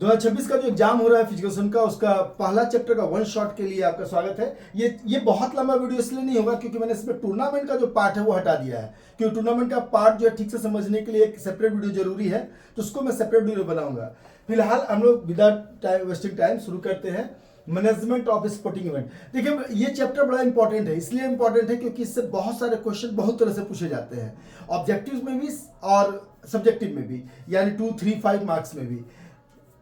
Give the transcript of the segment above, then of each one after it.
2026 का जो एग्जाम हो रहा है फिजिकल का, उसका पहला चैप्टर का वन शॉट के लिए आपका स्वागत है। ये बहुत लंबा वीडियो इसलिए नहीं होगा क्योंकि मैंने इसमें टूर्नामेंट का जो पार्ट है वो हटा दिया है, क्योंकि टूर्नामेंट का पार्ट जो है ठीक से समझने के लिए एक सेपरेट वीडियो जरूरी है, तो उसको मैं सेपरेट वीडियो बनाऊंगा। फिलहाल हम लोग विदाउट वेस्टिंग टाइम शुरू करते हैं मैनेजमेंट ऑफ स्पोर्टिंग इवेंट। देखिए ये चैप्टर बड़ा इंपॉर्टेंट है, इसलिए इंपॉर्टेंट है क्योंकि इससे बहुत सारे क्वेश्चन बहुत तरह से पूछे जाते हैं, ऑब्जेक्टिव में भी और सब्जेक्टिव में भी, यानी 2, 3, 5 मार्क्स में भी।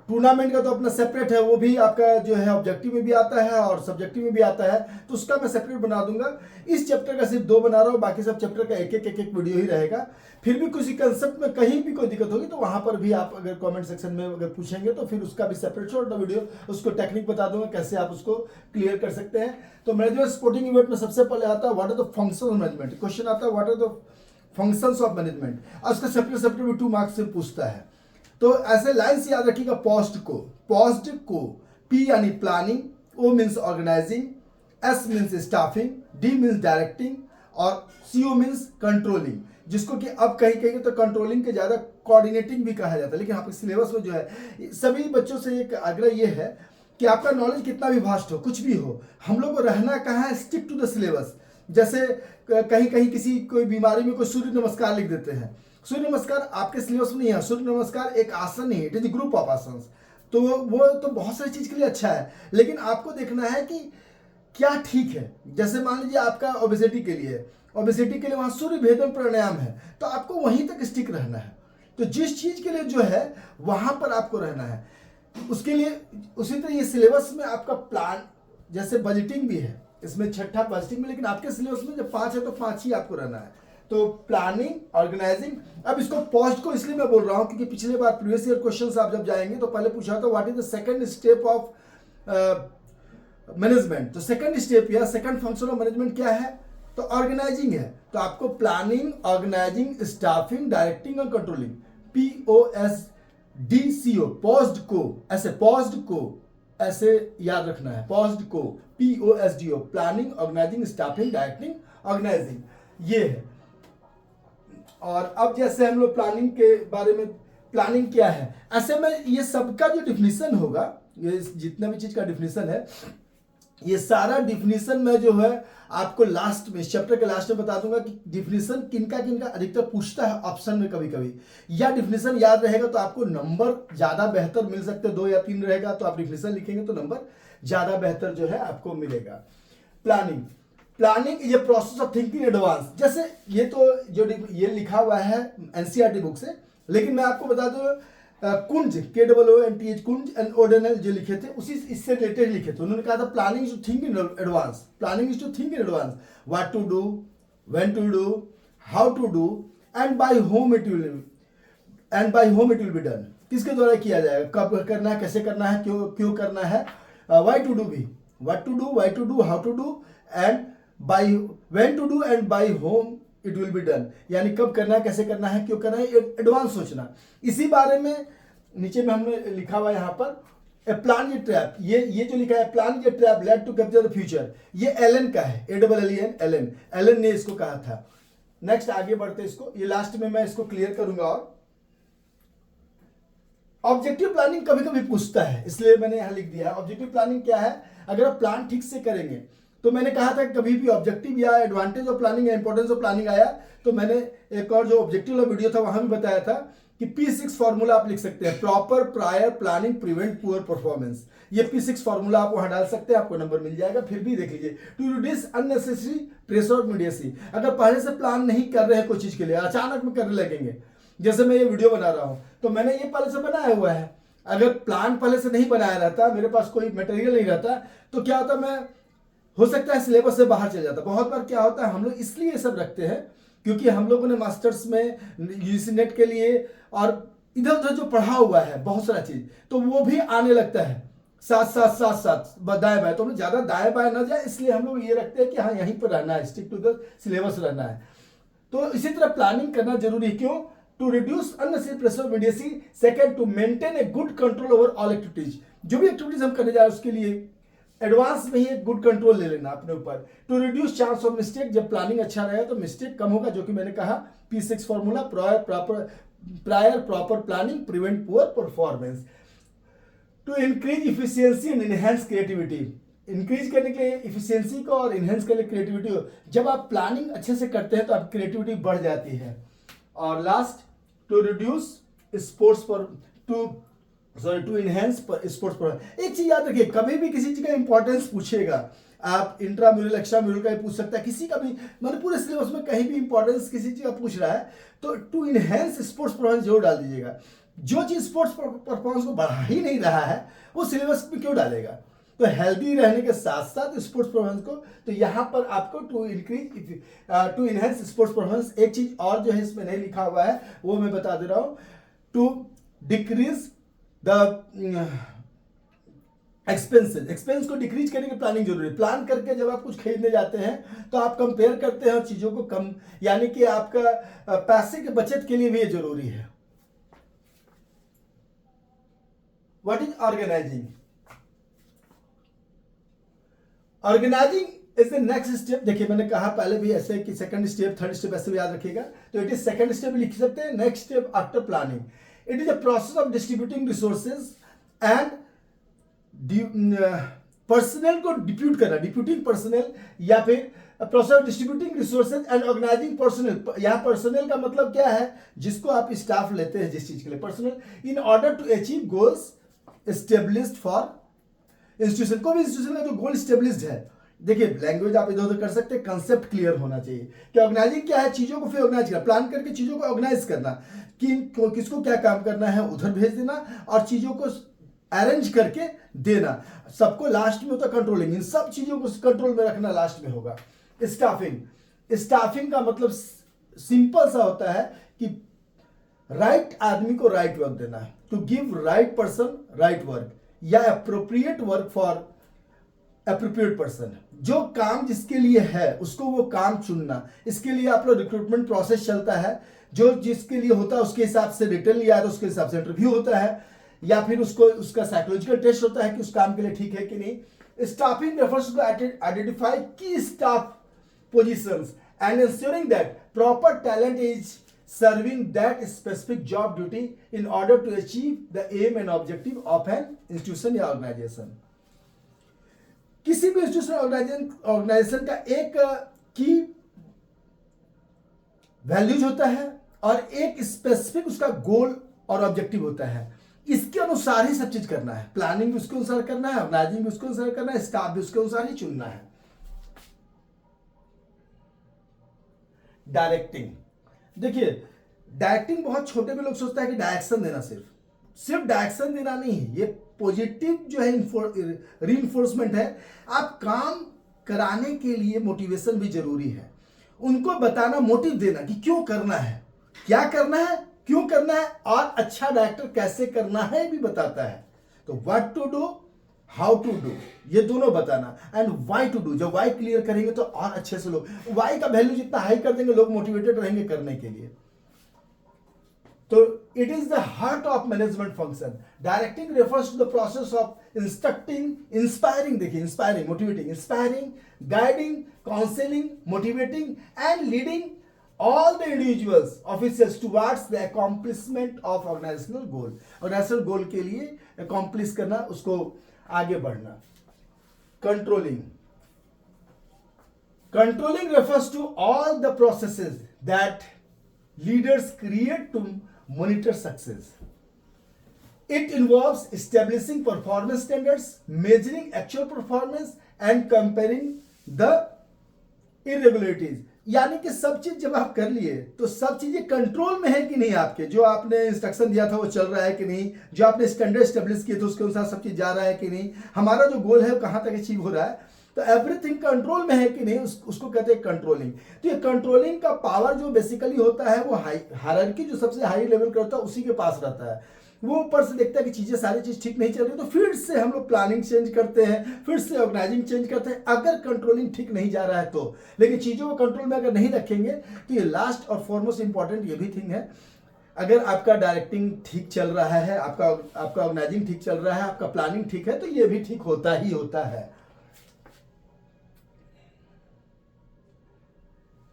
टूर्नामेंट का तो अपना सेपरेट है, वो भी आपका जो है ऑब्जेक्टिव में भी आता है और सब्जेक्टिव में भी आता है, तो उसका मैं सेपरेट बना दूंगा। इस चैप्टर का सिर्फ 2 बना रहा हूँ, बाकी सब चैप्टर का एक वीडियो ही रहेगा। फिर भी किसी कंसेप्ट में कहीं भी कोई दिक्कत होगी तो वहां पर भी आप अगर कमेंट सेक्शन में अगर पूछेंगे तो फिर उसका भी सेपरेट छोटा वीडियो, उसको टेक्निक बता दूंगा कैसे आप उसको क्लियर कर सकते हैं। तो मैनेजमेंट स्पोर्टिंग इवेंट में सबसे पहले आता है what are the functions of management. Question आता है what are the functions of management, और उसका सेपरेट भी 2 मार्क्स से पूछता है। तो ऐसे लाइन्स याद रखिएगा। पॉस्ट को पी यानी planning, O means organising, S means staffing, D means directing और सीओ मीन्स कंट्रोलिंग, जिसको कि अब कहीं कहीं तो कंट्रोलिंग के ज़्यादा कोऑर्डिनेटिंग भी कहा जाता है। लेकिन आपके सिलेबस में जो है सभी बच्चों से एक आग्रह ये है कि आपका नॉलेज कितना भी वास्ट हो, कुछ भी हो, हम लोग को रहना कहाँ है, स्टिक टू द सिलेबस। जैसे कहीं कहीं किसी कोई बीमारी में कोई सूर्य नमस्कार लिख देते हैं, सूर्य नमस्कार आपके सिलेबस में नहीं है। सूर्य नमस्कार एक आसन ही, इट इज ग्रुप ऑफ आसन, तो वो तो बहुत सारी चीज के लिए अच्छा है, लेकिन आपको देखना है कि क्या ठीक है। जैसे मान लीजिए आपका ओबेसिटी के लिए वहां सूर्य भेदन प्राणायाम है, तो आपको वहीं तक स्टिक रहना है। तो जिस चीज के लिए जो है वहां पर आपको रहना है, उसके लिए उसी तरह ये सिलेबस में आपका प्लान, जैसे बजटिंग भी है, इसमें 6ठा बजटिंग में, लेकिन आपके सिलेबस में जब 5 है तो 5 ही आपको रहना है। तो प्लानिंग, ऑर्गेनाइजिंग। अब इसको पॉस्ट को इसलिए मैं बोल रहा हूं क्योंकि पिछले बार प्रीवियस ईयर क्वेश्चंस आप जब जाएंगे तो पहले पूछा था what is the second step of management. तो सेकंड स्टेप या सेकंड फंक्शन ऑफ मैनेजमेंट क्या है, तो ऑर्गेनाइजिंग है। तो आपको प्लानिंग, ऑर्गेनाइजिंग, स्टाफिंग, डायरेक्टिंग और कंट्रोलिंग, POSDCO, पॉस्ड को ऐसे याद रखना है। POSDCO POSDO, planning, organising, staffing, directing, organising, ये है। और अब जैसे हम लोग प्लानिंग के बारे में, प्लानिंग क्या है, ऐसे में ये सबका जो डिफिनीशन होगा, ये जितना भी चीज का डिफिनीशन है, ये सारा डिफिनीशन में जो है आपको लास्ट में, इस चैप्टर के लास्ट में बता दूंगा कि डिफिनीशन किनका किनका अधिकतर पूछता है ऑप्शन में कभी कभी। या डिफिनीशन याद रहेगा तो आपको नंबर ज्यादा बेहतर मिल सकते हैं, 2 या 3 रहेगा तो आप डिफिनीशन लिखेंगे तो नंबर ज्यादा बेहतर जो है आपको मिलेगा। Planning is a process of thinking advance. जैसे ये तो जो ये लिखा हुआ है एनसीईआरटी बुक से, लेकिन मैं आपको बता दूं कुंज, KOONTH, कुंज एंड ओडेनल जो लिखे थे उसी इससे रिलेटेड लिखे थे। उन्होंने कहा था planning is to think in advance, planning is to think in advance, what to do, when to do, how to do and by whom it will be done. किसके द्वारा किया जाएगा, कब करना है, कैसे करना है, क्यों करना है, व्हाई टू डू भी, what to do, why to do, how to do and by when to do and by whom it will be done, यानी कब करना है, कैसे करना है, क्यों करना है, एडवांस सोचना। इसी बारे में नीचे में हमने लिखा हुआ यहाँ पर ए प्लान ए ट्रैप, ये जो लिखा है plan a trap laid to capture the future, ये एलन का है, एलन ने इसको कहा था। नेक्स्ट आगे बढ़ते इसको, ये लास्ट में मैं इसको क्लियर करूंगा। और ऑब्जेक्टिव प्लानिंग कभी कभी पूछता है, इसलिए मैंने यहां लिख दिया। ऑब्जेक्टिव प्लानिंग क्या है, अगर आप प्लान ठीक से करेंगे तो मैंने कहा था कभी भी ऑब्जेक्टिव या एडवांटेज ऑफ प्लानिंग या इंपॉर्टेंस ऑफ प्लानिंग आया तो मैंने एक और जो ऑब्जेक्टिव वाला वीडियो था वहां भी बताया था कि P6 फॉर्मूला आप लिख सकते हैं, proper, prior, planning, prevent poor performance. ये P6 फॉर्मूला आप वहां डाल सकते हैं, आपको नंबर मिल जाएगा। फिर भी देख लीजिए, to reduce unnecessary pressure of immediacy. अगर पहले से प्लान नहीं कर रहे हैं कोई चीज के लिए, अचानक में करने लगेंगे, जैसे मैं ये वीडियो बना रहा हूं तो मैंने ये पहले से बनाया हुआ है। अगर प्लान पहले से नहीं बनाया रहता, मेरे पास कोई मटेरियल नहीं रहता, तो क्या होता, मैं हो सकता है सिलेबस से बाहर चल जाता। बहुत बार क्या होता है, हम लोग इसलिए ये सब रखते हैं क्योंकि हम लोगों ने मास्टर्स में यूजीसी नेट के लिए और इधर उधर जो पढ़ा हुआ है बहुत सारा चीज, तो वो भी आने लगता है साथ दाएं बाएं, तो हम ज्यादा दाएं बाएं ना जाए, इसलिए हम लोग ये रखते हैं कि हाँ यहीं पर रहना है, स्टिक टू द सिलेबस रहना है। तो इसी तरह प्लानिंग करना जरूरी है। क्यों, to reduce unnecessary pressure of immediacy, second to maintain a good control over all activities. जो भी एक्टिविटीज हम करने जा रहे हैं उसके लिए एडवांस में ही एक गुड कंट्रोल ले लेना अपने ऊपर। To reduce chance of mistake, जब प्लानिंग अच्छा रहेगा तो मिस्टेक कम होगा, जो कि मैंने कहा P6 formula, prior, proper planning, prevent poor performance. To increase efficiency and enhance creativity, increase करने के लिए इफिशियंसी को और इनहेंस करने के लिए क्रिएटिविटी को। जब आप प्लानिंग अच्छे से करते हैं तो आप क्रिएटिविटी बढ़ जाती है। और लास्ट, टू रिड्यूस स्पोर्ट्स पर टू इनहेंस स्पोर्ट्स पर। एक चीज याद रखिए, कभी भी किसी चीज का इंपॉर्टेंस पूछेगा, आप इंट्राम्यूरल एक्स्ट्राम्यूरल का भी पूछ सकता है, किसी का भी, मतलब पूरे सिलेबस में कहीं भी इंपॉर्टेंस किसी चीज का पूछ रहा है तो टू इनहेंस स्पोर्ट्स परफॉर्मेंस जरूर डाल दीजिएगा। जो चीज स्पोर्ट्स परफॉर्मेंस को बढ़ा ही नहीं रहा है वो सिलेबस में क्यों डालेगा। तो हेल्दी रहने के साथ साथ स्पोर्ट्स परफॉर्मेंस को, तो यहाँ पर आपको टू इनहेंस स्पोर्ट्स परफॉर्मेंस। एक चीज और जो है इसमें नहीं लिखा हुआ है वो मैं बता दे रहा हूं, टू डिक्रीज द एक्सपेंस को डिक्रीज करने की प्लानिंग जरूरी है। प्लान करके जब आप कुछ खरीदने जाते हैं तो आप कंपेयर करते हैं और चीजों को कम, यानी कि आपका पैसे के बचत के लिए भी ये जरूरी है। What is organising? Organising is the next step. देखिए मैंने कहा पहले भी ऐसे कि सेकंड स्टेप थर्ड स्टेप ऐसे भी याद रखिएगा, तो इट इज सेकंड स्टेप लिख सकते हैं। Next step after planning, it is a process of distributing resources and personnel को डिप्यूट करना, डिप्यूटिंग पर्सनल, या फिर process of distributing resources and organising personnel. यहाँ पर्सनल का मतलब क्या है, जिसको आप स्टाफ लेते हैं जिस चीज के लिए, personnel, in order to achieve goals established for institution. कोई भी इंस्टीट्यूशन का जो गोल एस्टेब्लिश्ड है, देखिए लैंग्वेज आप इधर उधर कर सकते हैं, कंसेप्ट क्लियर होना चाहिए कि ऑर्गेनाइजिंग क्या है, चीजों को फिर ऑर्गेनाइज करना, प्लान करके चीजों को ऑर्गेनाइज करना कि किसको क्या काम करना है उधर भेज देना और चीजों को अरेंज करके देना। सबको लास्ट में होता कंट्रोलिंग, इन सब चीजों को कंट्रोल में रखना लास्ट में होगा। स्टाफिंग का मतलब सिंपल सा होता है कि राइट आदमी को राइट वर्क देना, to give right person right work, या appropriate work for appropriate person. जो काम जिसके लिए है उसको वो काम चुनना। इसके लिए आप लोग रिक्रूटमेंट प्रोसेस चलता है, जो जिसके लिए होता है उसके हिसाब से रिटर्न लिया तो उसके हिसाब से इंटरव्यू होता है, या फिर उसको उसका साइकोलॉजिकल टेस्ट होता है कि उस काम के लिए ठीक है कि नहीं। स्टाफिंग रेफर्स टू आइडेंटिफाई की staff positions and ensuring that proper talent is serving that specific job duty in order to achieve the aim and objective of an institution या organization। किसी भी इंस्टीट्यूशन ऑर्गेनाइजेशन का एक की values होता है और एक स्पेसिफिक उसका गोल और ऑब्जेक्टिव होता है। इसके अनुसार ही सब चीज करना है, प्लानिंग भी उसके अनुसार करना है, ऑर्गेनाइजिंग भी उसके अनुसार करना है, स्टाफ भी उसके अनुसार ही चुनना है। डायरेक्टिंग, देखिए डायरेक्टिंग बहुत छोटे में लोग सोचता है कि डायरेक्शन देना, सिर्फ डायरेक्शन देना नहीं, ये पॉजिटिव जो है रीइंफोर्समेंट है। आप काम कराने के लिए मोटिवेशन भी जरूरी है, उनको बताना, मोटिव देना कि क्यों करना है, क्या करना है, क्यों करना है, और अच्छा डायरेक्टर कैसे करना है भी बताता है। तो what to do, how to do, ये दोनों बताना, एंड व्हाई टू डू। जब व्हाई क्लियर करेंगे तो और अच्छे से लोग, व्हाई का वैल्यू जितना हाई कर देंगे लोग मोटिवेटेड रहेंगे करने के लिए। तो it is the heart of management function. Directing refers to the process of instructing, inspiring, देखिए inspiring, motivating, inspiring, guiding, counselling, motivating and leading all the individuals officers towards the accomplishment of organizational goal। organizational goal के लिए accomplish करना, उसको आगे बढ़ना। controlling refers to all the processes that leaders create to monitor success। it involves establishing performance standards, measuring actual performance and comparing the irregularities। यानी कि सब चीज जब आप कर लिए तो सब चीजें कंट्रोल में है कि नहीं, आपके जो आपने इंस्ट्रक्शन दिया था वो चल रहा है कि नहीं, जो आपने स्टैंडर्ड स्टेब्लिश किए थे उसके अनुसार सब चीज जा रहा है कि नहीं, हमारा जो गोल है वो कहां तक अचीव हो रहा है, तो एवरीथिंग कंट्रोल में है कि नहीं, उसको कहते हैं कंट्रोलिंग। तो ये कंट्रोलिंग का पावर जो बेसिकली होता है वो हायरार्की जो सबसे हाई लेवल का होता है उसी के पास रहता है। वो ऊपर से देखता है कि चीजें सारी चीज ठीक नहीं चल रही, तो फिर से हम लोग प्लानिंग चेंज करते हैं, फिर से ऑर्गेनाइजिंग चेंज करते हैं, अगर कंट्रोलिंग ठीक नहीं जा रहा है तो। लेकिन चीजों को कंट्रोल में अगर नहीं रखेंगे तो ये लास्ट और फॉरमोस्ट इंपॉर्टेंट ये भी थिंग है, अगर आपका डायरेक्टिंग ठीक चल रहा है, आपका ऑर्गेनाइजिंग ठीक चल रहा है, आपका प्लानिंग ठीक है, तो ये भी ठीक होता ही होता है।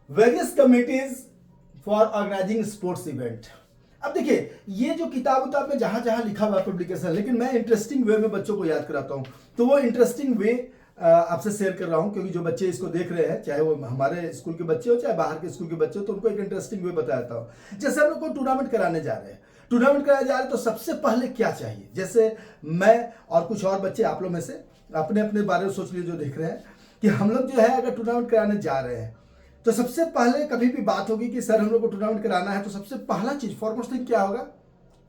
Various committees for organising sports event. अब देखिए, ये जो किताब में जहां जहां लिखा हुआ है पब्लिकेशन, लेकिन मैं इंटरेस्टिंग वे में बच्चों को याद कराता हूँ, तो वो इंटरेस्टिंग वे आपसे शेयर कर रहा हूँ, क्योंकि जो बच्चे इसको देख रहे हैं, चाहे वो हमारे स्कूल के बच्चे हो चाहे बाहर के स्कूल के बच्चे हो, तो उनको एक इंटरेस्टिंग वे बताता हूँ। जैसे हम लोग को टूर्नामेंट कराने जा रहे हैं, तो सबसे पहले क्या चाहिए, जैसे मैं और कुछ और बच्चे आप लोग में से अपने अपने बारे में सोच लीजिए जो देख रहे हैं, कि हम लोग जो है अगर टूर्नामेंट कराने जा रहे हैं, तो सबसे पहले कभी भी बात होगी कि सर हम लोग को टूर्नामेंट कराना है, तो सबसे पहला चीज फॉरमोस्ट थिंग क्या होगा,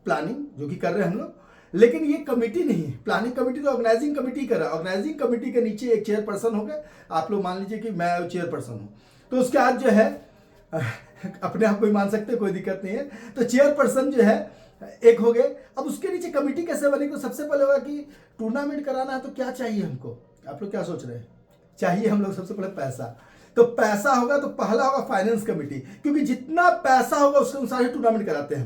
प्लानिंग, जो कि कर रहे हैं हम लोग। लेकिन ये कमेटी नहीं है, प्लानिंग कमेटी तो ऑर्गेनाइजिंग कमेटी कर रहा है। ऑर्गेनाइजिंग कमेटी के नीचे एक चेयरपर्सन होगा, आप लोग मान लीजिए कि मैं चेयरपर्सन हूँ, तो उसके बाद जो है अपने आप को ही मान सकते हैं, कोई दिक्कत नहीं है। तो चेयरपर्सन जो है एक हो गए। अब उसके नीचे कमेटी कैसे बनेगी, तो सबसे पहले होगा कि टूर्नामेंट कराना है तो क्या चाहिए हमको, आप लोग क्या सोच रहे हैं, चाहिए हम लोग सबसे पहले पैसा। तो पैसा होगा तो पहला होगा फाइनेंस कमेटी, क्योंकि जितना पैसा होगा उसके अनुसार ही टूर्नामेंट कराते हैं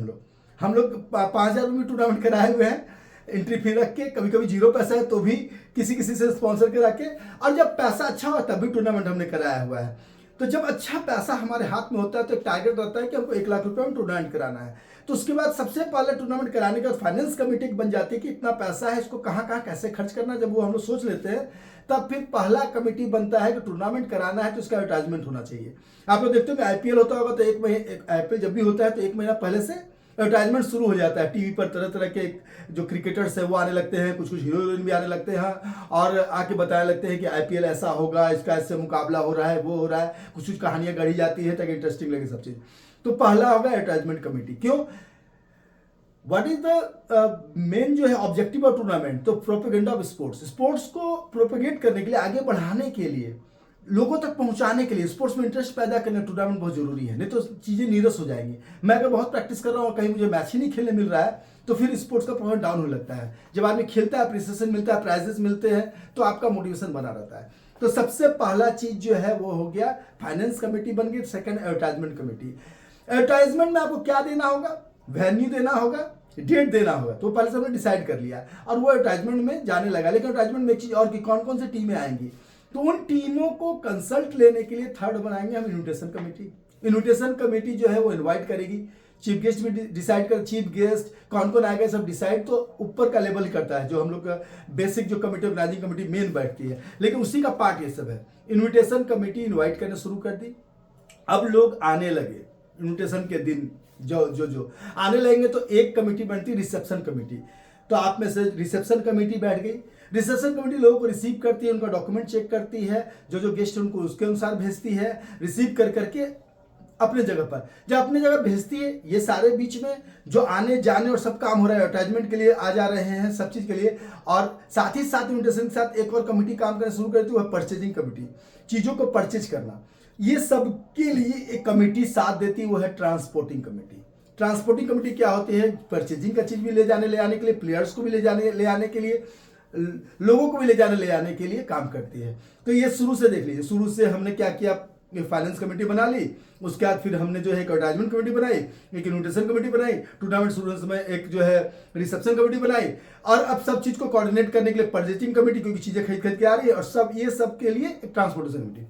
हम लोग 5,000 रुपये टूर्नामेंट कराए हुए हैं, एंट्री फी रख के, कभी कभी जीरो पैसा है तो भी किसी से स्पॉन्सर करा के, और जब पैसा अच्छा हो तब भी टूर्नामेंट हमने कराया हुआ है। तो जब अच्छा पैसा हमारे हाथ में होता है तो एक टारगेट रहता है कि हमको 1 लाख रुपए में टूर्नामेंट कराना है। तो उसके बाद सबसे पहले टूर्नामेंट कराने के बाद फाइनेंस कमेटी बन जाती है कि इतना पैसा है, इसको कहाँ कहाँ कैसे खर्च करना है। जब वो हम लोग सोच लेते हैं, तब फिर पहला कमेटी बनता है कि टूर्नामेंट कराना है तो इसका एडवर्टाइजमेंट होना चाहिए। आप लोग देखते हो कि आईपीएल होता होगा, तो एक महीने आईपीएल जब भी होता है तो 1 महीना पहले से एडवर्टाइजमेंट शुरू हो जाता है। टीवी पर तरह तरह के जो क्रिकेटर्स है वो आने लगते हैं, कुछ कुछ हीरो हीरोइन भी आने लगते हैं, और आके बताने लगते हैं कि आईपीएल ऐसा होगा, इसका इससे मुकाबला हो रहा है, वो हो रहा है, कुछ कुछ कहानियां गढ़ी जाती है ताकि इंटरेस्टिंग लगे सब चीज। तो पहला होगा एडवर्टाइजमेंट कमेटी। क्यों, व्हाट इज द मेन जो है ऑब्जेक्टिव ऑफ टूर्नामेंट, तो प्रोपेगेंडा ऑफ स्पोर्ट्स, स्पोर्ट्स को प्रोपेगेट करने के लिए, आगे बढ़ाने के लिए, लोगों तक पहुंचाने के लिए, स्पोर्ट्स में इंटरेस्ट पैदा करने टूर्नामेंट बहुत जरूरी है, नहीं तो चीजें नीरस हो जाएंगी। मैं अगर बहुत प्रैक्टिस कर रहा हूँ, कहीं मुझे मैच ही नहीं खेलने मिल रहा है, तो फिर स्पोर्ट्स का परफॉर्मेंस डाउन होने लगता है। जब आदमी खेलता है, अप्रिसिएशन मिलता है, प्राइजेस मिलते हैं, तो आपका मोटिवेशन बना रहता है। तो सबसे पहला चीज जो है वो हो गया, फाइनेंस कमेटी बन गई। Second, advertisement committee. एडवर्टाइजमेंट में आपको क्या देना होगा, वेन्यू देना होगा, डेट देना होगा, तो पहले से हमने डिसाइड कर लिया और वो एडवर्टाइजमेंट में जाने लगा। लेकिन एडवर्टाइजमेंट में एक चीज और कि कौन कौन सी टीमें आएंगी, तो उन टीमों को कंसल्ट लेने के लिए थर्ड बनाएंगे हम इन्विटेशन कमेटी। इन्विटेशन कमेटी जो है वो इनवाइट करेगी, चीफ गेस्ट भी डिसाइड कर, चीफ गेस्ट कौन कौन आएगा सब डिसाइड तो ऊपर का लेवल ही करता है, जो हम लोग का बेसिक जो कमेटी, ऑर्गेनाइजिंग कमेटी मेन बैठती है, लेकिन उसी का पार्ट ये सब है। इन्विटेशन कमेटी इन्वाइट करना शुरू कर दी। अब लोग आने लगे इन्विटेशन के दिन, जो आने लगेंगे, तो एक कमेटी बनती रिसेप्शन कमेटी। तो आप में से रिसेप्शन कमेटी बैठ गई। रिसेप्शन कमेटी लोगों को रिसीव करती है, उनका डॉक्यूमेंट चेक करती है, जो गेस्ट उनको उसके अनुसार भेजती है, रिसीव कर करके अपने जगह पर, जब अपने जगह भेजती है, ये सारे बीच में जो आने जाने और सब काम हो रहा है, एडवर्टाइजमेंट के लिए आ जा रहे हैं, सब चीज के लिए, और साथ ही साथ इन्विटेशन के साथ एक और कमेटी काम करना शुरू करती है, वह परचेजिंग कमेटी, चीजों को परचेज करना। ये सब के लिए एक कमेटी साथ देती है, वो है ट्रांसपोर्टिंग कमेटी। ट्रांसपोर्टिंग कमेटी क्या होती है, परचेजिंग का चीज भी ले आने के लिए, प्लेयर्स को भी ले आने के लिए, लोगों को भी ले आने के लिए काम करती है। तो ये शुरू से देख लीजिए, शुरू से हमने क्या किया, फाइनेंस कमेटी बना ली, उसके बाद फिर हमने जो है एक एडवर्टाइजमेंट कमेटी बनाई, एक इन्विटेशन कमेटी बनाई, टूर्नामेंट शुरू में एक जो है रिसेप्शन कमेटी बनाई, और अब सब चीज को कोऑर्डिनेट करने के लिए परचेजिंग कमेटी, क्योंकि चीजें खरीद के आ रही है, और सब ये सब के लिए एक ट्रांसपोर्टेशन कमेटी।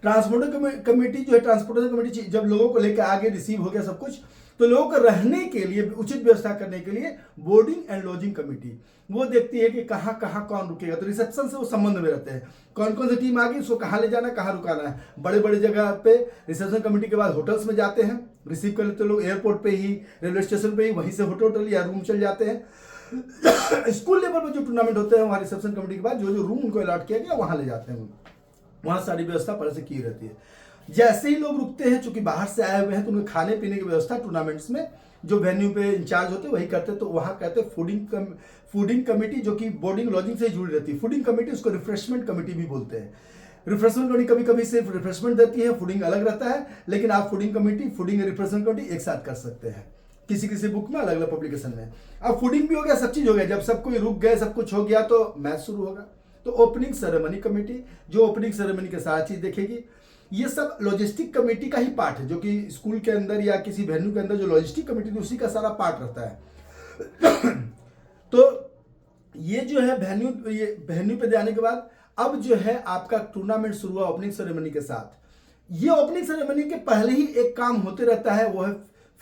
ट्रांसपोर्टेशन कमेटी जो है, ट्रांसपोर्टेशन कमेटी जब लोगों को लेकर आगे रिसीव हो गया सब कुछ, तो लोगों को रहने के लिए उचित व्यवस्था करने के लिए बोर्डिंग एंड लॉजिंग कमेटी, वो देखती है कि कहाँ कहाँ कौन रुकेगा। तो रिसेप्शन से वो संबंध में रहते हैं, कौन कौन सी टीम आ गई, उसको कहाँ ले जाना है, कहाँ रुकाना है। बड़े बड़े जगह पे रिसेप्शन कमेटी के बाद होटल्स में जाते हैं, रिसीव कर लेते लोग, एयरपोर्ट पे ही, रेलवे स्टेशन पे ही, वहीं से होटल या रूम चल जाते हैं। स्कूल लेवल पर जो टूर्नामेंट होते हैं, वहाँ रिसेप्शन कमेटी के बाद जो रूम उनको अलॉट किया गया वहाँ ले जाते हैं, वहाँ सारी व्यवस्था पहले से की रहती है। जैसे ही लोग रुकते हैं, चूंकि बाहर से आए हुए हैं, तो उन्हें खाने पीने की व्यवस्था टूर्नामेंट्स में जो वेन्यू पे इंचार्ज होते हैं वही करते हैं। तो वहाँ कहते हैं फूडिंग कमेटी, जो कि बोर्डिंग लॉजिंग से जुड़ी रहती है। फूडिंग कमेटी, उसको रिफ्रेशमेंट कमेटी भी बोलते हैं। रिफ्रेशमेंट कमेटी कभी कभी सिर्फ रिफ्रेशमेंट देती है, फूडिंग अलग रहता है, लेकिन आप फूडिंग और रिफ्रेशमेंट कमेटी एक साथ कर सकते हैं, किसी किसी बुक में, अलग अलग पब्लिकेशन में। अब फूडिंग भी हो गया, सब चीज हो गया, जब सब कोई रुक गए, सब कुछ हो गया, तो मैच शुरू होगा। तो ओपनिंग सेरेमनी कमेटी, जो ओपनिंग सेरेमनी के साथ चीज देखेगी। ये सब लॉजिस्टिक कमेटी का ही पार्ट है, जो कि स्कूल के अंदर या किसी वेन्यू के अंदर जो लॉजिस्टिक कमेटी थी, उसी का सारा पार्ट रहता है। तो ये जो है वेन्यू पे जाने के बाद, अब जो है आपका टूर्नामेंट शुरू हुआ ओपनिंग सेरेमनी के साथ। ये ओपनिंग सेरेमनी के पहले ही एक काम होते रहता है, वो है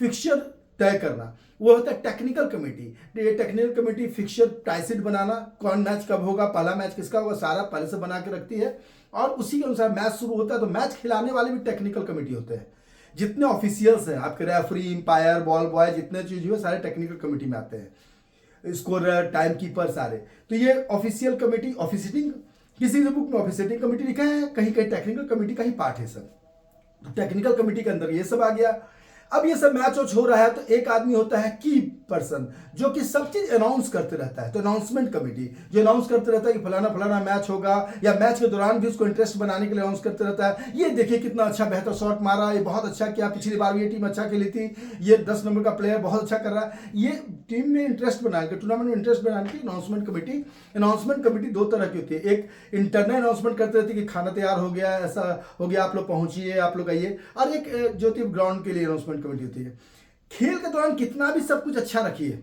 फिक्सचर तय करना, वो होता है टेक्निकल कमेटी। ये technical committee fixture tie sheet बनाना, कौन मैच कब होगा, पहला मैच किसका होगा, सारा पहले से बना के रखती है। और उसी के अनुसार मैच शुरू होता है तो मैच खिलाने वाले भी टेक्निकल कमेटी होते हैं। जितने ऑफिशियल्स हैं आपके, रेफरी, अंपायर, बॉल बॉय, जितने चीज हुए सारे टेक्निकल कमेटी में आते हैं, स्कोरर, टाइम कीपर सारे। तो ये ऑफिशियल कमेटी, ऑफिसिटिंग, किसी बुक में ऑफिसिटिंग कमेटी लिखा है, कहीं कहीं टेक्निकल कमेटी का ही पार्ट है सब। तो टेक्निकल कमेटी के अंदर ये सब आ गया। अब ये सब मैच वॉच हो रहा है तो एक आदमी होता है की पर्सन, जो कि सब चीज अनाउंस करते रहता है। तो अनाउंसमेंट कमेटी जो अनाउंस करते रहता है कि फलाना फलाना मैच होगा, या मैच के दौरान भी उसको इंटरेस्ट बनाने के लिए अनाउंस करते रहता है। ये देखिए कितना अच्छा बेहतर शॉट मारा, ये बहुत अच्छा किया, पिछली बार भी ये टीम अच्छा खेली थी, ये 10 नंबर का प्लेयर बहुत अच्छा कर रहा है। ये टीम में इंटरेस्ट बनाने के, टूर्नामेंट में इंटरेस्ट बनाने की अनाउंसमेंट कमेटी। अनाउंसमेंट कमेटी दो तरह की होती है, एक इंटरनल अनाउंसमेंट करते रहती है कि खाना तैयार हो गया, ऐसा हो गया, आप लोग पहुंचिए, आप लोग आइए। और एक जो थी ग्राउंड के लिए अनाउंसमेंट कमेटी होती है। खेल के दौरान कितना भी सब कुछ अच्छा रखिए,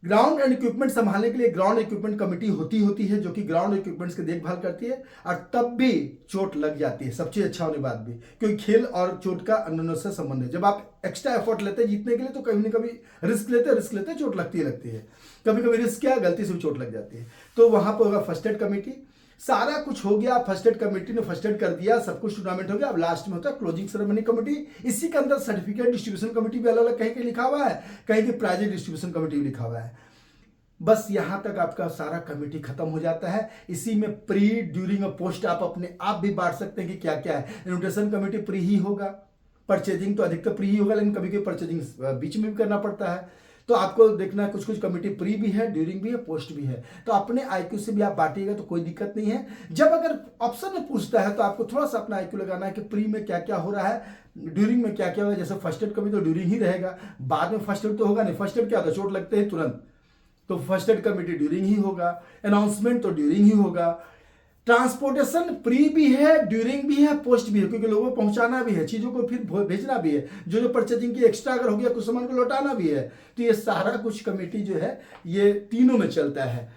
ग्राउंड एंड इक्विपमेंट संभालने के लिए ग्राउंड इक्विपमेंट कमेटी होती है, जो कि ग्राउंड इक्विपमेंट्स की देखभाल करती है। और तब भी चोट लग जाती है, सब चीज अच्छा होने के बाद भी, क्योंकि खेल और चोट का अन्योन्य संबंध है। जब आप एक्स्ट्रा एफर्ट लेते हैं जीतने के लिए तो कभी ना कभी रिस्क लेते चोट लगती है। कभी कभी रिस्क क्या, गलती से भी चोट लग जाती है। तो वहां पर होगा फर्स्ट एड कमेटी। सारा कुछ हो गया, फर्स्ट एड कमेटी ने फर्स्ट एड कर दिया, सब कुछ टूर्नामेंट हो गया। अब लास्ट में होता है क्लोजिंग सेरेमनी कमेटी। इसी के अंदर सर्टिफिकेट डिस्ट्रीब्यूशन कमेटी भी अलग अलग कहीं लिखा हुआ है, कहीं प्राइज डिस्ट्रीब्यूशन कमेटी भी लिखा हुआ है। बस यहां तक आपका सारा कमेटी खत्म हो जाता है। इसी में प्री, ड्यूरिंग और पोस्ट आप अपने आप भी बांट सकते हैं कि क्या क्या है। इन्विटेशन कमेटी प्री ही होगा, परचेजिंग तो अधिकतर प्री ही होगा, लेकिन कभी कभी परचेजिंग बीच में भी करना पड़ता है। तो आपको देखना है, कुछ कुछ कमेटी प्री भी है, ड्यूरिंग भी है, पोस्ट भी है। तो अपने आईक्यू से भी आप बांटिएगा तो कोई दिक्कत नहीं है। जब अगर ऑप्शन में पूछता है तो आपको थोड़ा सा अपना आईक्यू लगाना है कि प्री में क्या क्या हो रहा है, ड्यूरिंग में क्या क्या होगा। जैसे फर्स्ट एड कमेटी तो ड्यूरिंग ही रहेगा, बाद में फर्स्ट एड तो होगा नहीं। फर्स्ट एड क्या होता है, चोट लगते हैं तुरंत, तो फर्स्ट एड कमेटी ड्यूरिंग ही होगा। अनाउंसमेंट तो ड्यूरिंग ही होगा। ट्रांसपोर्टेशन प्री भी है, ड्यूरिंग भी है, पोस्ट भी है, क्योंकि लोगों को पहुंचाना भी है, चीजों को फिर भेजना भी है, जो परचेजिंग की एक्स्ट्रा अगर हो गया कुछ सामान को लौटाना भी है। तो ये सारा कुछ कमेटी जो है ये तीनों में चलता है।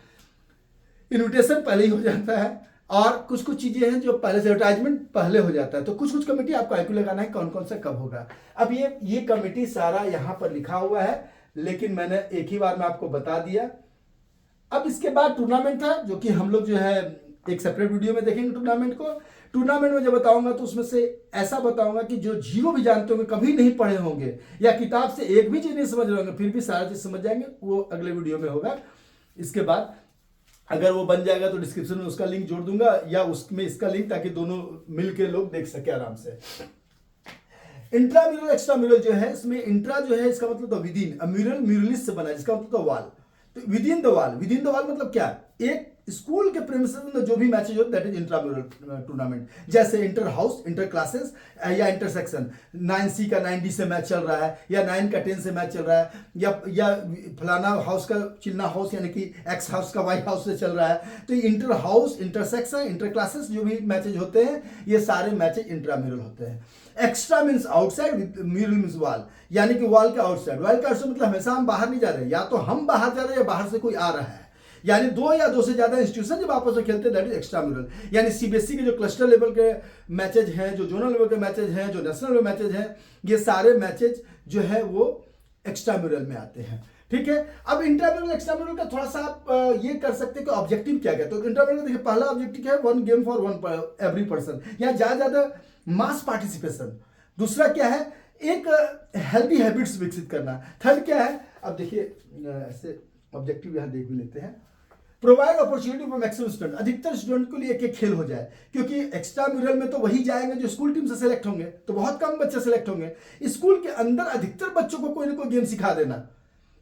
इन्विटेशन पहले ही हो जाता है, और कुछ कुछ चीजें हैं जो पहले से, एडवर्टाइजमेंट पहले हो जाता है। तो कुछ कुछ कमेटी आपको आईक्यू लगाना है कौन कौन सा कब होगा। अब ये कमेटी सारा यहां पर लिखा हुआ है, लेकिन मैंने एक ही बार में आपको बता दिया। अब इसके बाद टूर्नामेंट था, जो कि हम लोग जो है एक सेपरेट वीडियो में देखेंगे टूर्नामेंट को। टूर्नामेंट में जब बताऊंगा तो उसमें से ऐसा बताऊंगा कि जो जीरो भी जानते होंगे, कभी नहीं पढ़े होंगे, या किताब से एक भी चीज नहीं समझ रहे होंगे, फिर भी सारा चीज समझ जाएंगे, वो अगले वीडियो में होगा। इसके बाद अगर वो बन जाएगा तो डिस्क्रिप्शन में उसका लिंक जोड़ दूंगा, या उसमें इसका लिंक, ताकि दोनों मिलके लोग देख सके आराम से। इंट्राम्यूरल एक्स्ट्राम्यूरल जो है, इसमें इंट्रा जो है इसका मतलब तो विदिन, म्यूरल म्यूरलिस से बना है, जिसका मतलब तो वॉल। तो within the wall, within the wall मतलब क्या, एक स्कूल के प्रेमिसेस में जो भी मैचेज होते दैट इज इंट्राम्यूरल टूर्नामेंट। जैसे इंटर हाउस, इंटर क्लासेस, या इंटर सेक्शन, 9C का 9D से मैच चल रहा है, या 9 का 10 से मैच चल रहा है, या फलाना हाउस का चिल्ना हाउस यानी कि एक्स हाउस का वाई हाउस से चल रहा है। तो inter house, inter section, inter classes जो भी मैचेज होते हैं, ये सारे मैचेज इंट्राम्यूरल होते हैं। Extra means outside, mural means wall, यानी कि वॉल के आउटसाइड। वॉल का आउटसाइड मतलब हमेशा हम बाहर नहीं जा रहे, या तो हम बाहर जा रहे हैं या बाहर से कोई आ रहा है। यानी दो या दो से ज्यादा इंस्टीट्यूशन जब आपस में खेलते हैं दैट इज एक्स्ट्राम्यूरल। यानी सीबीएसई के जो क्लस्टर लेवल के मैचेज हैं, जो जोनल लेवल के मैचेज हैं, जो नेशनल लेवल मैचेज हैं, ये सारे मैचेज जो है वो एक्स्ट्राम्यूरल में आते हैं। ठीक है। अब इंट्राम्यूरल एक्स्ट्राम्यूरल का थोड़ा सा आप ये कर सकते हैं कि ऑब्जेक्टिव क्या है। तो इंट्राम्यूरल देखिए, पहला ऑब्जेक्टिव क्या है, 1 गेम फॉर 1 एवरी पर्सन, या ज्यादा मास पार्टिसिपेशन। दूसरा क्या है, एक हेल्दी हैबिट्स विकसित करना। थर्ड क्या है, अब देखिए ऐसे ऑब्जेक्टिव यहां देख भी लेते हैं, provide opportunity for maximum student, अधिकतर स्टूडेंट के लिए एक एक खेल हो जाए, क्योंकि एक्स्ट्रा म्यूरल में तो वही जाएंगे जो स्कूल टीम से सेलेक्ट होंगे, तो बहुत कम बच्चे सेलेक्ट होंगे। स्कूल के अंदर अधिकतर बच्चों को कोई ना कोई गेम सिखा देना,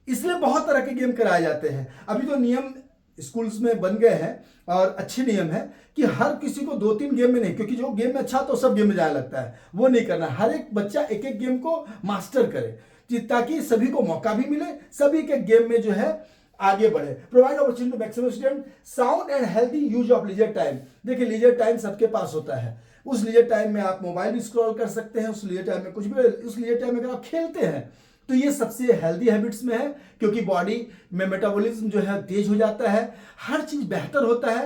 इसलिए बहुत तरह के गेम कराए जाते हैं। अभी तो नियम स्कूल्स में बन गए हैं और अच्छे नियम है कि हर किसी को 2-3 गेम में नहीं, क्योंकि जो गेम में अच्छा तो सब गेम में जाने लगता है, वो नहीं करना। हर एक बच्चा एक एक गेम को मास्टर करे, ताकि सभी को मौका भी मिले, सभी के गेम में जो है आगे बढ़े। Provide opportunity to maximum student, sound and healthy use of leisure time. देखिए लीजर टाइम सबके पास होता है, उस लीजर टाइम में आप मोबाइल भी स्क्रॉल कर सकते हैं, उस लीजर टाइम में कुछ भी, उस लीजर टाइम में अगर आप खेलते हैं तो ये सबसे हेल्दी हैबिट्स में है, क्योंकि बॉडी में मेटाबॉलिज्म जो है तेज हो जाता है, हर चीज बेहतर होता है,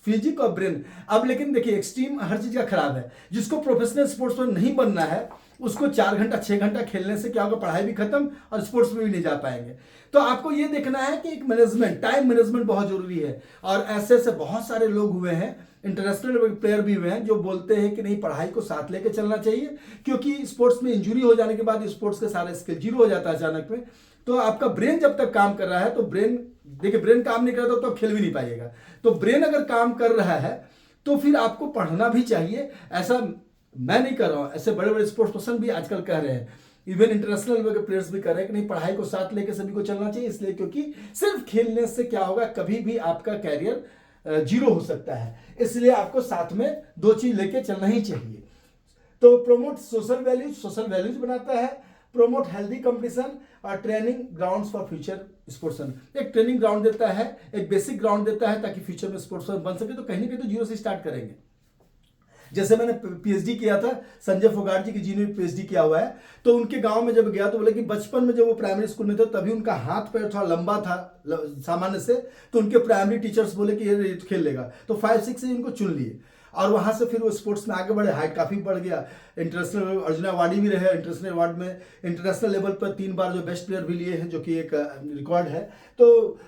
फिजिक और ब्रेन। अब लेकिन देखिए एक्सट्रीम हर चीज का खराब है। जिसको प्रोफेशनल स्पोर्ट्समैन नहीं बनना है उसको 4 घंटा 6 घंटा खेलने से क्या होगा, पढ़ाई भी खत्म और स्पोर्ट्स में भी नहीं जा पाएंगे। तो आपको ये देखना है कि एक मैनेजमेंट, टाइम मैनेजमेंट बहुत जरूरी है। और ऐसे ऐसे बहुत सारे लोग हुए हैं, इंटरनेशनल प्लेयर भी हुए हैं, जो बोलते हैं कि नहीं पढ़ाई को साथ लेके चलना चाहिए, क्योंकि स्पोर्ट्स में इंजरी हो जाने के बाद स्पोर्ट्स के सारे स्किल जीरो हो जाता है अचानक में। तो आपका ब्रेन जब तक काम कर रहा है तो ब्रेन, देखिए ब्रेन काम नहीं कर रहा तो आप खेल भी नहीं पाइएगा। तो ब्रेन अगर काम कर रहा है तो फिर आपको पढ़ना भी चाहिए। ऐसा मैं नहीं कर रहा हूं, ऐसे बड़े बड़े स्पोर्ट्स पर्सन भी आजकल कह रहे हैं, इवन इंटरनेशनल लेवल के प्लेयर्स भी कह रहे हैं कि नहीं पढ़ाई को साथ लेके सभी को चलना चाहिए। इसलिए क्योंकि सिर्फ खेलने से क्या होगा, कभी भी आपका कैरियर जीरो हो सकता है। इसलिए आपको साथ में दो चीज लेके चलना ही चाहिए। तो प्रोमोट सोशल वैल्यूज बनाता है, प्रोमोट हेल्दी कंपटीशन और training grounds for future sportsman. एक ट्रेनिंग ग्राउंड देता है, एक बेसिक ग्राउंड देता है ताकि फ्यूचर में स्पोर्ट्समैन बन सके। तो कहीं ना कहीं तो जीरो से स्टार्ट करेंगे। जैसे मैंने पीएचडी किया था, संजय फोगाट जी की जिन्होंने पीएचडी किया हुआ है, तो उनके गांव में जब गया तो बोले कि बचपन में जब वो प्राइमरी स्कूल में थे तभी उनका हाथ पैर थोड़ा लंबा था सामान्य से, तो उनके प्राइमरी टीचर्स बोले कि ये खेल लेगा, तो 5-6 से इनको चुन लिए और वहां से फिर वो स्पोर्ट्स में आगे बढ़े, हाइट काफी बढ़ गया। इंटरनेशनल अर्जुन अवार्डी भी रहे, इंटरनेशनल अवार्ड में इंटरनेशनल लेवल पर 3 बार जो बेस्ट प्लेयर भी लिए हैं, जो कि एक रिकॉर्ड है। तो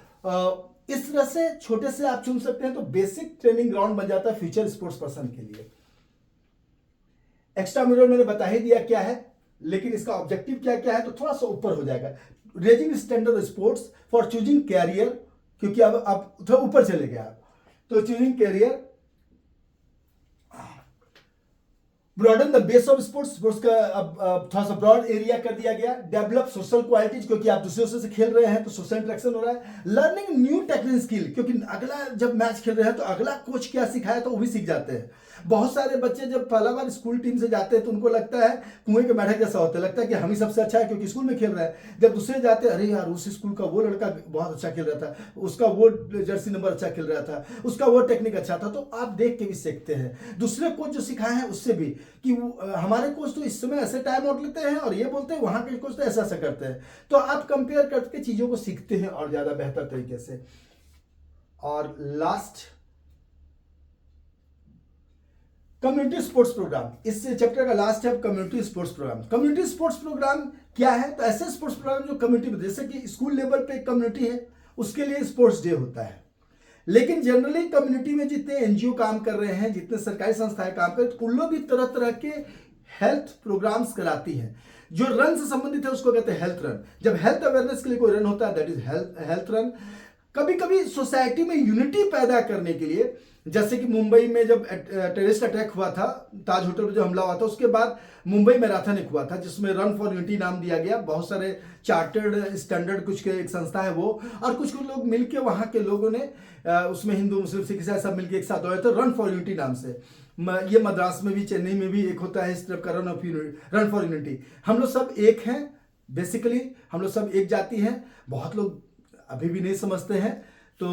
इस तरह से छोटे से आप चुन सकते हैं। तो बेसिक ट्रेनिंग ग्राउंड बन जाता है फ्यूचर स्पोर्ट्स पर्सन के लिए। एक्स्ट्रा म्यूरल मैंने बता ही दिया क्या है, लेकिन इसका ऑब्जेक्टिव क्या क्या है तो थोड़ा सा ऊपर हो जाएगा। Raising standard sports for choosing career, क्योंकि अब आप थोड़ा ऊपर चले गए आप, तो choosing career, broaden the base of sports, sports का अब थोड़ा सा ब्रॉड एरिया कर दिया गया। डेवलप सोशल क्वालिटीज, क्योंकि आप दूसरे से खेल रहे हैं तो सोशल इंटरेक्शन हो रहा है। लर्निंग न्यू टेक्निकल स्किल, क्योंकि अगला जब मैच खेल रहे हैं तो अगला कोच क्या सिखाया तो वो भी सीख जाते हैं। बहुत सारे बच्चे जब पहला बार स्कूल टीम से जाते हैं तो उनको लगता है कुएं के मेढक जैसा होता है, लगता है कि हम ही सबसे अच्छा है क्योंकि स्कूल में खेल रहा है। जब दूसरे जाते हैं, अरे यार उस स्कूल का वो लड़का बहुत अच्छा खेल रहा था, उसका वो जर्सी नंबर अच्छा खेल रहा था, उसका वो टेक्निक अच्छा था। तो आप देख के भी सीखते हैं, दूसरे कोच जो सिखाए हैं उससे भी, कि हमारे कोच तो इस समय ऐसे टाइम आउट लेते हैं और ये बोलते हैं वहां के कोच तो ऐसा ऐसा करते हैं। तो आप कंपेयर करके चीजों को सीखते हैं और ज्यादा बेहतर तरीके से। और लास्ट, कम्युनिटी स्पोर्ट्स प्रोग्राम, इस चैप्टर का लास्ट है community sports programme. Community sports programme क्या है, तो ऐसे स्पोर्ट्स प्रोग्राम जो कम्युनिटी में, जैसे कि स्कूल लेवल पे एक कम्युनिटी है उसके लिए स्पोर्ट्स डे होता है, लेकिन जनरली कम्युनिटी में जितने एनजीओ काम कर रहे हैं, जितने सरकारी संस्थाएं काम कर रहे हैं, उन लोग भी तरह तरह के हेल्थ प्रोग्राम्स कराती हैं। जो रन से संबंधित है उसको कहते हैं हेल्थ रन। जब हेल्थ अवेयरनेस के लिए कोई रन होता है दैट इज हेल्थ रन। कभी कभी सोसाइटी में यूनिटी पैदा करने के लिए, जैसे कि मुंबई में जब टेररिस्ट अटैक हुआ था, ताज होटल पर जो हमला हुआ था, उसके बाद मुंबई मैराथन एक हुआ था जिसमें रन फॉर यूनिटी नाम दिया गया। बहुत सारे चार्टर्ड स्टैंडर्ड कुछ के एक संस्था है वो, और कुछ कुछ लोग मिलके वहां के लोगों ने उसमें हिंदू मुस्लिम सिख ईसाई सब मिलके एक साथ दौड़े थे रन फॉर यूनिटी नाम से। ये मद्रास में भी, चेन्नई में भी एक होता है इस तरह का रन फॉर यूनिटी। हम लोग सब एक हैं, बेसिकली हम लोग सब एक जाति हैं। बहुत लोग अभी भी नहीं समझते हैं, तो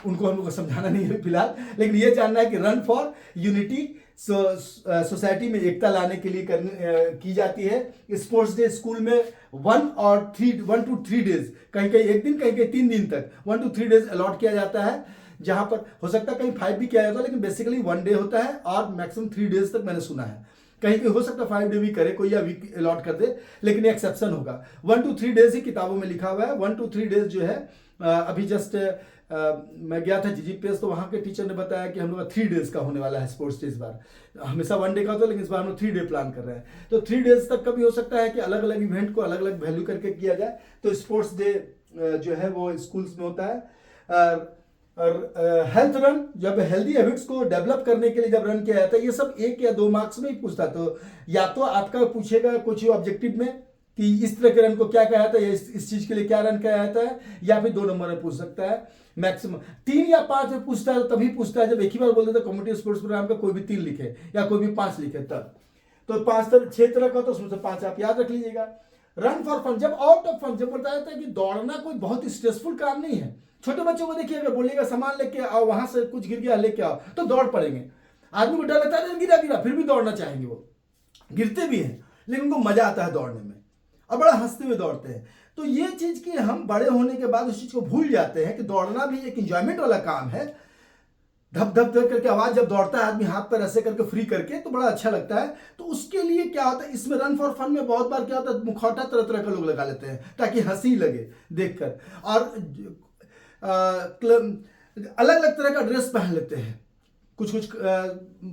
उनको हम लोग को समझाना नहीं है फिलहाल, लेकिन ये जानना है कि रन फॉर यूनिटी सोसाइटी में एकता लाने के लिए की जाती है। स्पोर्ट्स डे स्कूल में 1 to 3 डेज, कहीं कहीं एक दिन, कहीं कहीं 3 दिन तक 1 to 3 डेज अलॉट किया जाता है, जहां पर हो सकता है कहीं 5 भी किया जाता है, लेकिन बेसिकली 1 डे होता है और मैक्सिमम 3 डेज तक मैंने सुना है। कहीं कहीं हो सकता है 5 डे भी करे कोई या वीक अलॉट कर दे, लेकिन ये एक्सेप्शन होगा। 1 to 3 डेज ही किताबों में लिखा हुआ है। 1 to 3 डेज जो है, अभी जस्ट मैं गया था जीजीपीएस, तो वहाँ के टीचर ने बताया कि हम लोग का 3 डेज का होने वाला है स्पोर्ट्स डे इस बार। हमेशा 1 डे का होता है, लेकिन इस बार हम लोग 3 डे प्लान कर रहे हैं। तो 3 डेज तक का भी हो सकता है कि अलग अलग इवेंट को अलग अलग वैल्यू करके किया जाए। तो स्पोर्ट्स डे जो है वो स्कूल्स में होता है। और हेल्थ रन, जब हेल्दी हैबिट्स को डेवलप करने के लिए जब रन किया जाता है, ये सब 1 या 2 मार्क्स में ही पूछता है। तो या तो आपका पूछेगा कुछ ऑब्जेक्टिव में कि इस तरह के रन को क्या कहा जाता है, या इस चीज के लिए क्या रन कहा जाता है, या फिर 2 नंबर में पूछ सकता है। मैक्सिमम 3 या 5 में पूछता है, तभी पूछता है जब एक ही बार बोल देता है कम्युनिटी स्पोर्ट्स प्रोग्राम का कोई भी 3 लिखे या कोई भी 5 लिखे तब। तो 6 तरह का, तो उसमें से 5 आप याद रख लीजिएगा। रन फॉर फन, जब आउट ऑफ फन, जब बताया था कि दौड़ना कोई बहुत स्ट्रेसफुल काम नहीं है। छोटे बच्चों को देखिए, अगर बोलिएगा सामान लेके आओ, वहां से कुछ गिर गया लेके आओ, तो दौड़ पड़ेंगे। आदमी को डर लगता है गिरा गिरा, फिर भी दौड़ना चाहेंगे, वो गिरते भी हैं लेकिन उनको मजा आता है दौड़ने में और बड़ा हंसते हुए दौड़ते हैं। तो ये चीज की हम बड़े होने के बाद उस चीज को भूल जाते हैं कि दौड़ना भी एक एंजॉयमेंट वाला काम है। धप धप धप करके आवाज जब दौड़ता है आदमी हाथ पैर ऐसे करके फ्री करके, तो बड़ा अच्छा लगता है। तो उसके लिए क्या होता है, इसमें रन फॉर फन में बहुत बार क्या होता है, मुखौटा तरह तरह का लोग लगा लेते हैं ताकि हंसी लगे देखकर, और अलग अलग तरह का ड्रेस पहन लेते हैं। कुछ कुछ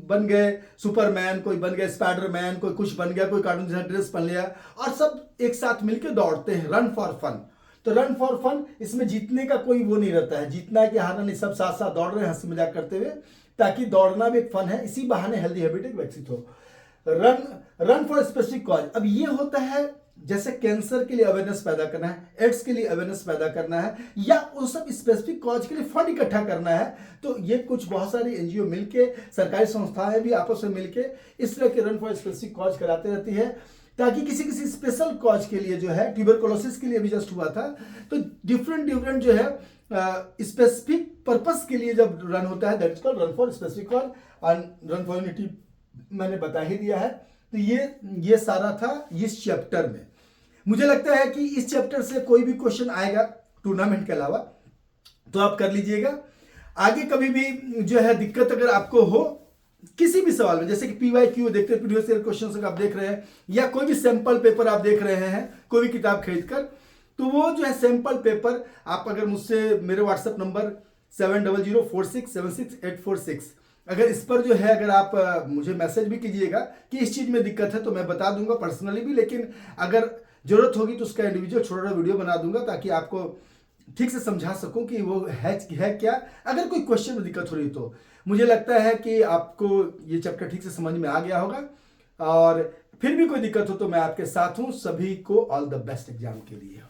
बन गए सुपरमैन, कोई बन गया स्पाइडरमैन, कोई कुछ बन गया, कोई कार्टून जैसा ड्रेस पहन लिया, और सब एक साथ मिलकर दौड़ते हैं, रन फॉर फन। तो रन फॉर फन, इसमें जीतने का कोई वो नहीं रहता है, जीतना है कि हारना नहीं, सब साथ साथ दौड़ रहे हैं हंसी मजाक करते हुए, ताकि दौड़ना भी एक फन है, इसी बहाने हेल्दी हैबिट एक विकसित हो। रन फॉर स्पेसिफिक कॉज, अब ये होता है जैसे कैंसर के लिए अवेयरनेस पैदा करना है, एड्स के लिए अवेयरनेस पैदा करना है, या वो सब स्पेसिफिक कॉज के लिए फंड इकट्ठा करना है। तो ये कुछ बहुत सारी एनजीओ मिलके, सरकारी संस्थाएं भी आपस में मिलके इस तरह के रन फॉर स्पेसिफिक कॉज कराते रहती है, ताकि किसी किसी स्पेशल कॉज के लिए, जो है ट्यूबरकुलोसिस के लिए भी जस्ट हुआ था, तो डिफरेंट जो है स्पेसिफिक पर्पस के लिए जब रन होता है, that is called run for specific cause, and run for unity मैंने बता ही दिया है। तो ये सारा था इस चैप्टर में। मुझे लगता है कि इस चैप्टर से कोई भी क्वेश्चन आएगा टूर्नामेंट के अलावा तो आप कर लीजिएगा। आगे कभी भी जो है दिक्कत अगर आपको हो किसी भी सवाल में, जैसे कि PYQ देखते हैं, प्रीवियस ईयर क्वेश्चन आप देख रहे हैं, या कोई भी सैंपल पेपर आप देख रहे हैं कोई भी किताब खरीद कर, तो वो जो है सैंपल पेपर आप अगर मुझसे, मेरे व्हाट्सएप नंबर 7004676846, अगर इस पर जो है अगर आप मुझे मैसेज भी कीजिएगा कि इस चीज़ में दिक्कत है, तो मैं बता दूंगा पर्सनली भी, लेकिन अगर जरूरत होगी तो उसका इंडिविजुअल छोटा वीडियो बना दूंगा, ताकि आपको ठीक से समझा सकूं कि वो है क्या। अगर कोई क्वेश्चन में दिक्कत हो रही तो मुझे लगता है कि आपको ये चैप्टर ठीक से समझ में आ गया होगा, और फिर भी कोई दिक्कत हो तो मैं आपके साथ हूं। सभी को ऑल द बेस्ट एग्जाम के लिए।